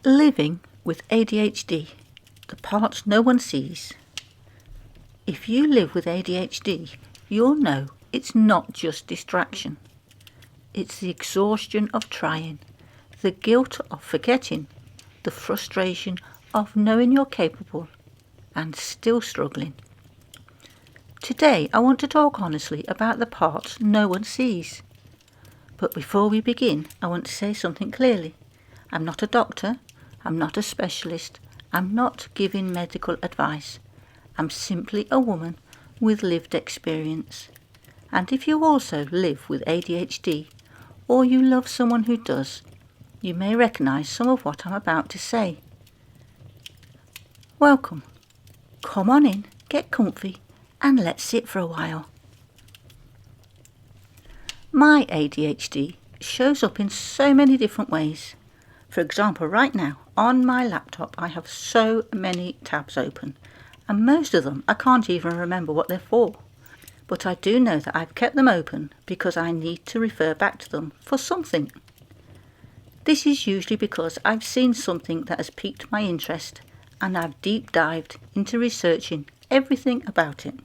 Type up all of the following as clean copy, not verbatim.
Living with ADHD, the parts no one sees. If you live with ADHD, you'll know it's not just distraction. It's the exhaustion of trying, the guilt of forgetting, the frustration of knowing you're capable and still struggling. Today I want to talk honestly about the parts no one sees. But before we begin, I want to say something clearly. I'm not a doctor, I'm not a specialist, I'm not giving medical advice. I'm simply a woman with lived experience. And if you also live with ADHD, or you love someone who does, you may recognise some of what I'm about to say. Welcome. Come on in, get comfy, and let's sit for a while. My ADHD shows up in so many different ways. For example, right now, on my laptop, I have so many tabs open, and most of them I can't even remember what they're for. But I do know that I've kept them open because I need to refer back to them for something. This is usually because I've seen something that has piqued my interest, and I've deep dived into researching everything about it.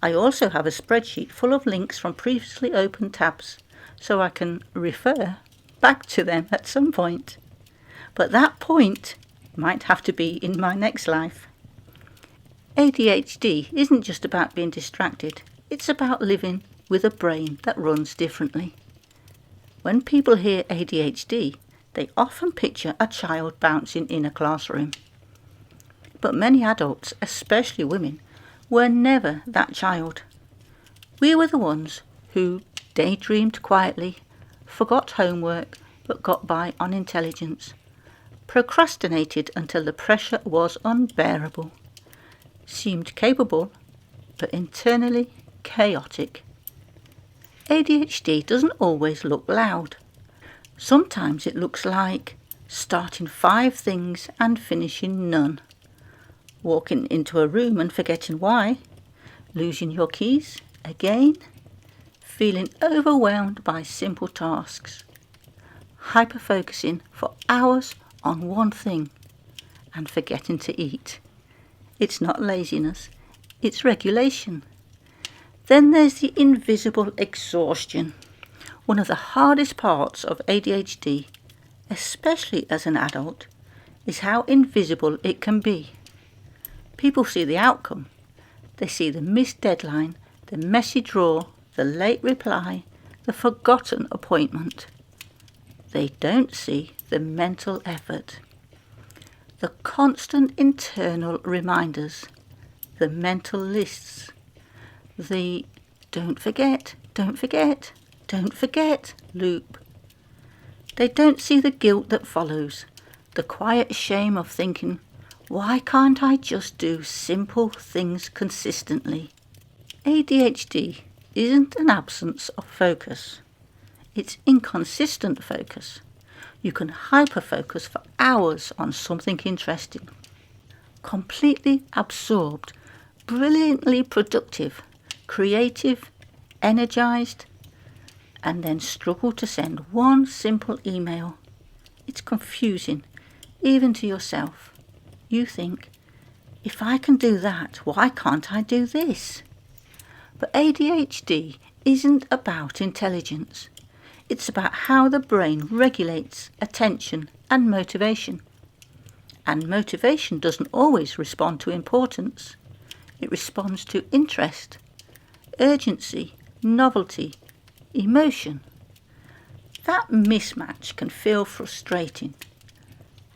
I also have a spreadsheet full of links from previously opened tabs, so I can refer back to them at some point. But that point might have to be in my next life. ADHD isn't just about being distracted, it's about living with a brain that runs differently. When people hear ADHD, they often picture a child bouncing in a classroom. But many adults, especially women, were never that child. We were the ones who daydreamed quietly, forgot homework but got by on intelligence, procrastinated until the pressure was unbearable, seemed capable but internally chaotic. ADHD doesn't always look loud. Sometimes it looks like starting 5 things and finishing none, walking into a room and forgetting why, losing your keys again, feeling overwhelmed by simple tasks, hyperfocusing for hours on one thing and forgetting to eat. It's not laziness, it's regulation. Then there's the invisible exhaustion. One of the hardest parts of ADHD, especially as an adult, is how invisible it can be. People see the outcome. They see the missed deadline, the messy drawer, the late reply, the forgotten appointment. They don't see the mental effort, the constant internal reminders, the mental lists, the don't forget, don't forget, don't forget loop. They don't see the guilt that follows, the quiet shame of thinking, why can't I just do simple things consistently? ADHD isn't an absence of focus. It's inconsistent focus. You can hyperfocus for hours on something interesting. Completely absorbed, brilliantly productive, creative, energized, and then struggle to send one simple email. It's confusing, even to yourself. You think, if I can do that, why can't I do this? But ADHD isn't about intelligence. It's about how the brain regulates attention and motivation. And motivation doesn't always respond to importance. It responds to interest, urgency, novelty, emotion. That mismatch can feel frustrating,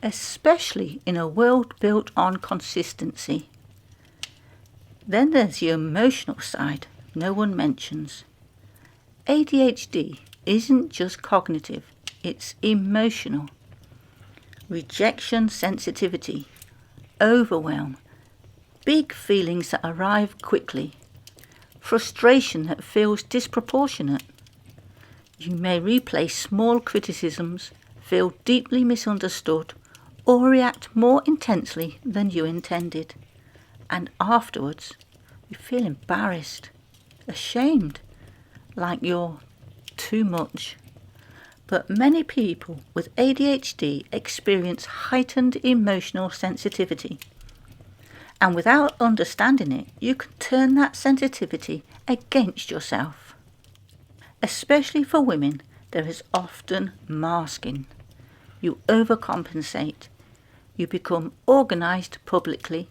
especially in a world built on consistency. Then there's the emotional side no one mentions. ADHD isn't just cognitive, it's emotional. Rejection sensitivity, overwhelm, big feelings that arrive quickly, frustration that feels disproportionate. You may replay small criticisms, feel deeply misunderstood, or react more intensely than you intended. And afterwards, you feel embarrassed, ashamed, like you're too much. But many people with ADHD experience heightened emotional sensitivity. And without understanding it, you can turn that sensitivity against yourself. Especially for women, there is often masking. You overcompensate. You become organised publicly,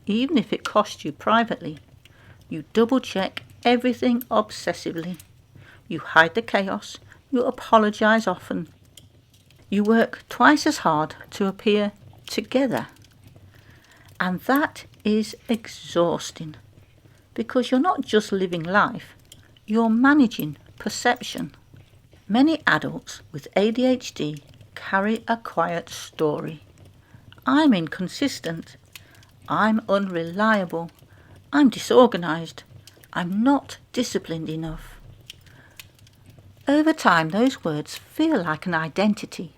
even if it costs you privately. You double-check everything obsessively. You hide the chaos. You apologise often. You work twice as hard to appear together. And that is exhausting, because you're not just living life, you're managing perception. Many adults with ADHD carry a quiet story. I'm inconsistent. I'm unreliable. I'm disorganised. I'm not disciplined enough. Over time, those words feel like an identity,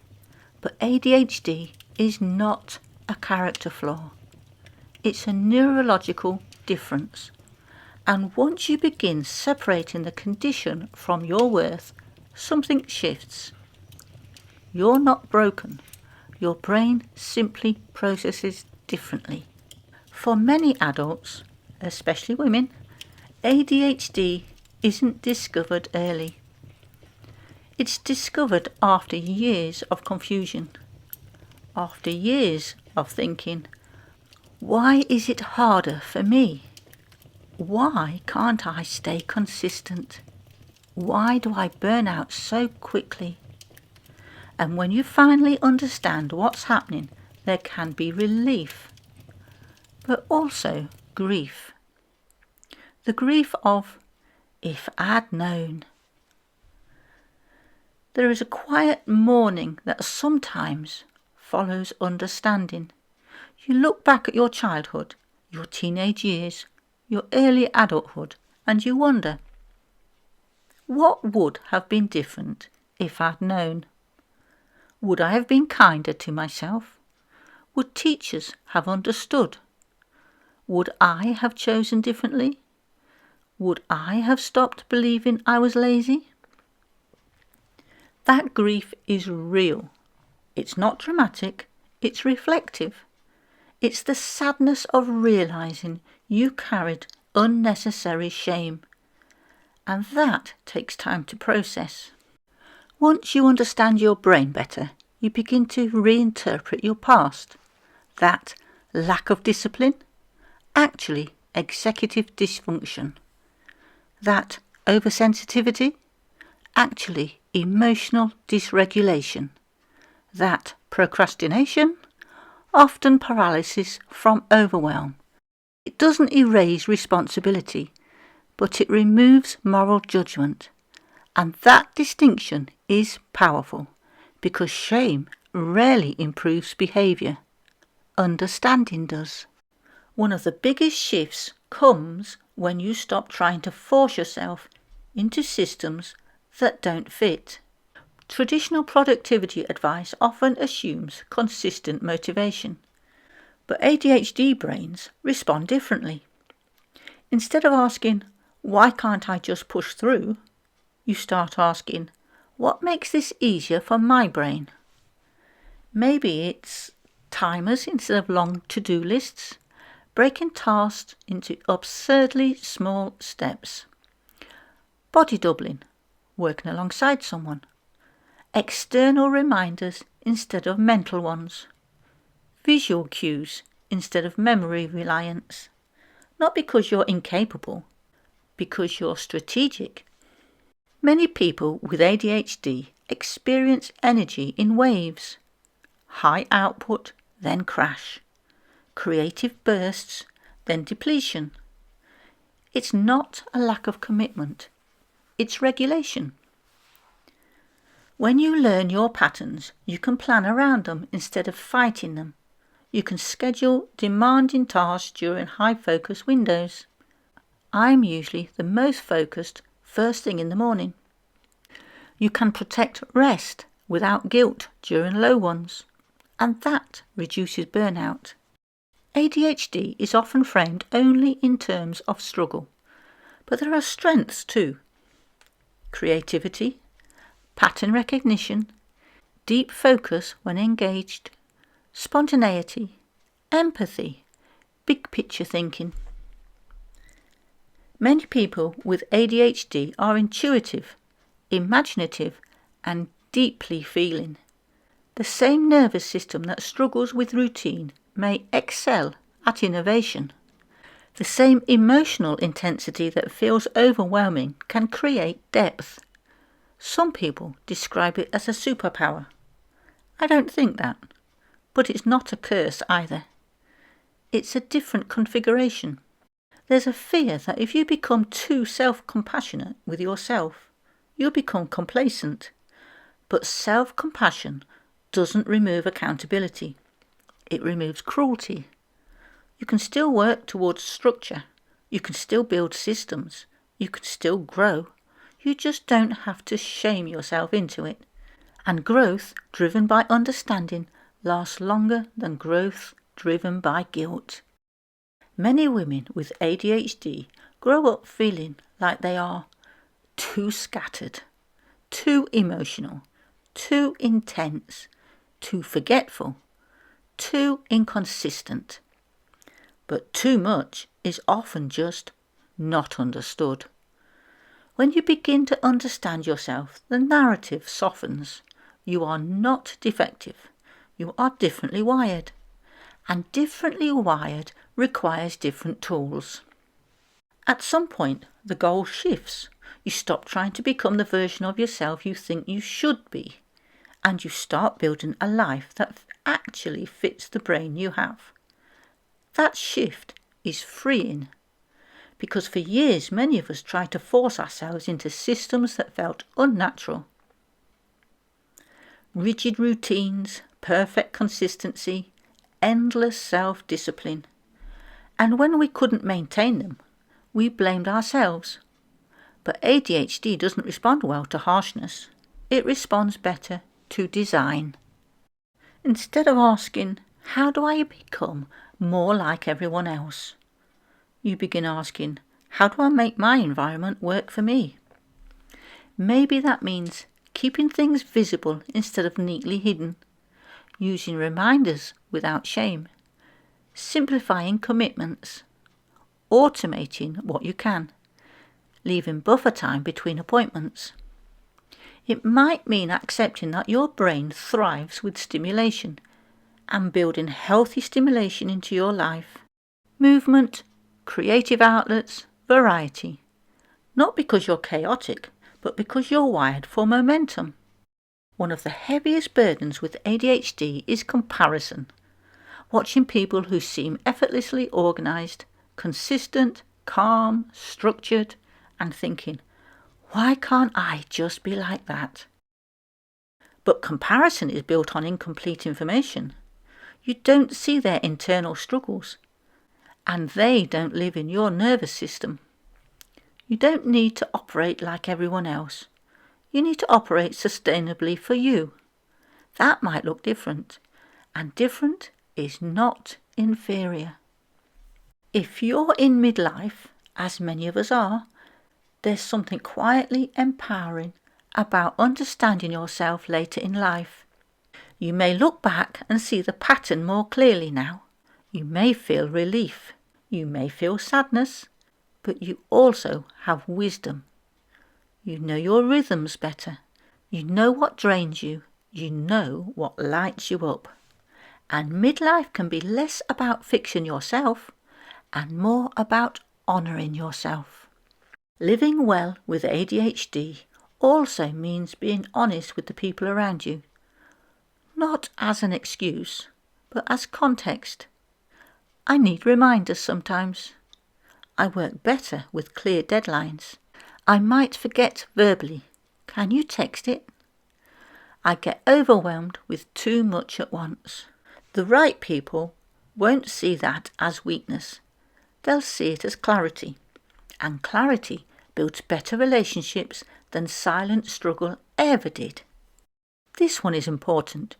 but ADHD is not a character flaw. It's a neurological difference. And once you begin separating the condition from your worth, something shifts. You're not broken. Your brain simply processes differently. For many adults, especially women, ADHD isn't discovered early. It's discovered after years of confusion, after years of thinking, why is it harder for me? Why can't I stay consistent? Why do I burn out so quickly? And when you finally understand what's happening, there can be relief, but also grief. The grief of, if I'd known. There is a quiet mourning that sometimes follows understanding. You look back at your childhood, your teenage years, your early adulthood, and you wonder, what would have been different if I'd known? Would I have been kinder to myself? Would teachers have understood? Would I have chosen differently? Would I have stopped believing I was lazy? That grief is real. It's not dramatic, it's reflective. It's the sadness of realising you carried unnecessary shame. And that takes time to process. Once you understand your brain better, you begin to reinterpret your past. That lack of discipline, actually executive dysfunction. That oversensitivity, actually emotional dysregulation. That procrastination, often paralysis from overwhelm. It doesn't erase responsibility, but it removes moral judgment. And that distinction is powerful, because shame rarely improves behaviour. Understanding does. One of the biggest shifts comes when you stop trying to force yourself into systems that don't fit. Traditional productivity advice often assumes consistent motivation, but ADHD brains respond differently. Instead of asking, why can't I just push through? You start asking, what makes this easier for my brain? Maybe it's timers instead of long to-do lists, breaking tasks into absurdly small steps, body doubling, working alongside someone, external reminders instead of mental ones, visual cues instead of memory reliance. Not because you're incapable, because you're strategic. Many people with ADHD experience energy in waves. High output, then crash. Creative bursts, then depletion. It's not a lack of commitment. It's regulation. When you learn your patterns, you can plan around them instead of fighting them. You can schedule demanding tasks during high focus windows. I'm usually the most focused first thing in the morning. You can protect rest without guilt during low ones, and that reduces burnout. ADHD is often framed only in terms of struggle, but there are strengths too. Creativity, pattern recognition, deep focus when engaged, spontaneity, empathy, big picture thinking. Many people with ADHD are intuitive, imaginative, and deeply feeling. The same nervous system that struggles with routine may excel at innovation. The same emotional intensity that feels overwhelming can create depth. Some people describe it as a superpower. I don't think that, but it's not a curse either. It's a different configuration. There's a fear that if you become too self-compassionate with yourself, you'll become complacent. But self-compassion doesn't remove accountability. It removes cruelty. You can still work towards structure. You can still build systems. You can still grow. You just don't have to shame yourself into it. And growth driven by understanding lasts longer than growth driven by guilt. Many women with ADHD grow up feeling like they are too scattered, too emotional, too intense, too forgetful, too inconsistent. But too much is often just not understood. When you begin to understand yourself, the narrative softens. You are not defective. You are differently wired. And differently wired requires different tools. At some point, the goal shifts. You stop trying to become the version of yourself you think you should be, and you start building a life that actually fits the brain you have. That shift is freeing, because for years many of us tried to force ourselves into systems that felt unnatural. Rigid routines, perfect consistency, endless self-discipline. And when we couldn't maintain them, we blamed ourselves. But ADHD doesn't respond well to harshness. It responds better to design. Instead of asking, how do I become more like everyone else? You begin asking, how do I make my environment work for me? Maybe that means keeping things visible instead of neatly hidden, using reminders without shame, simplifying commitments, automating what you can, leaving buffer time between appointments. It might mean accepting that your brain thrives with stimulation and building healthy stimulation into your life. Movement, creative outlets, variety. Not because you're chaotic, but because you're wired for momentum. One of the heaviest burdens with ADHD is comparison. Watching people who seem effortlessly organised, consistent, calm, structured, and thinking, why can't I just be like that? But comparison is built on incomplete information. You don't see their internal struggles, and they don't live in your nervous system. You don't need to operate like everyone else. You need to operate sustainably for you. That might look different, and different is not inferior. If you're in midlife, as many of us are, there's something quietly empowering about understanding yourself later in life. You may look back and see the pattern more clearly now. You may feel relief. You may feel sadness, but you also have wisdom. You know your rhythms better. You know what drains you. You know what lights you up. And midlife can be less about fixing yourself and more about honouring yourself. Living well with ADHD also means being honest with the people around you. Not as an excuse, but as context. I need reminders sometimes. I work better with clear deadlines. I might forget verbally. Can you text it? I get overwhelmed with too much at once. The right people won't see that as weakness. They'll see it as clarity. And clarity builds better relationships than silent struggle ever did. This one is important.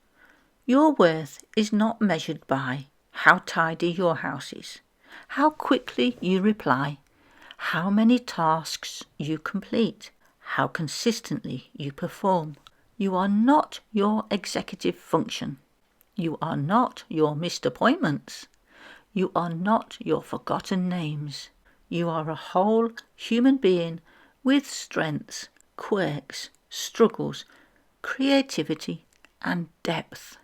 Your worth is not measured by how tidy your house is, how quickly you reply, how many tasks you complete, how consistently you perform. You are not your executive function. You are not your missed appointments. You are not your forgotten names. You are a whole human being with strengths, quirks, struggles, creativity, and depth.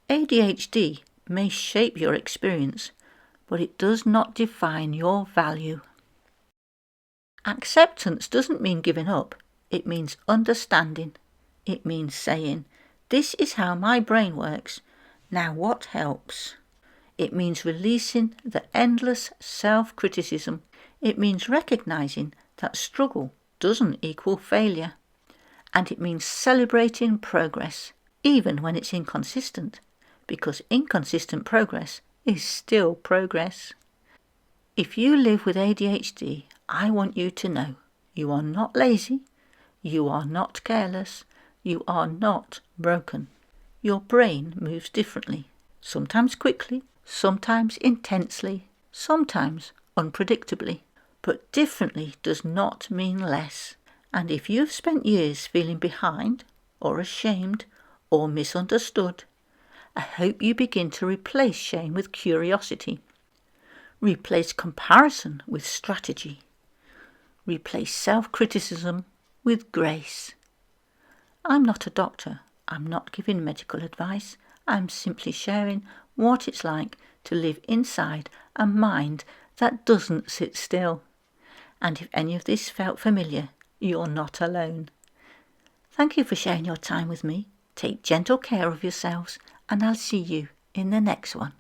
ADHD may shape your experience, but it does not define your value. Acceptance doesn't mean giving up. It means understanding. It means saying, "This is how my brain works. Now what helps?" It means releasing the endless self-criticism. It means recognizing that struggle doesn't equal failure. And it means celebrating progress, even when it's inconsistent, because inconsistent progress is still progress. If you live with ADHD, I want you to know you are not lazy, you are not careless, you are not broken. Your brain moves differently, sometimes quickly, sometimes intensely, sometimes unpredictably. But differently does not mean less. And if you've spent years feeling behind, or ashamed, or misunderstood, I hope you begin to replace shame with curiosity. Replace comparison with strategy. Replace self-criticism with grace. I'm not a doctor. I'm not giving medical advice. I'm simply sharing what it's like to live inside a mind that doesn't sit still. And if any of this felt familiar, you're not alone. Thank you for sharing your time with me. Take gentle care of yourselves, and I'll see you in the next one.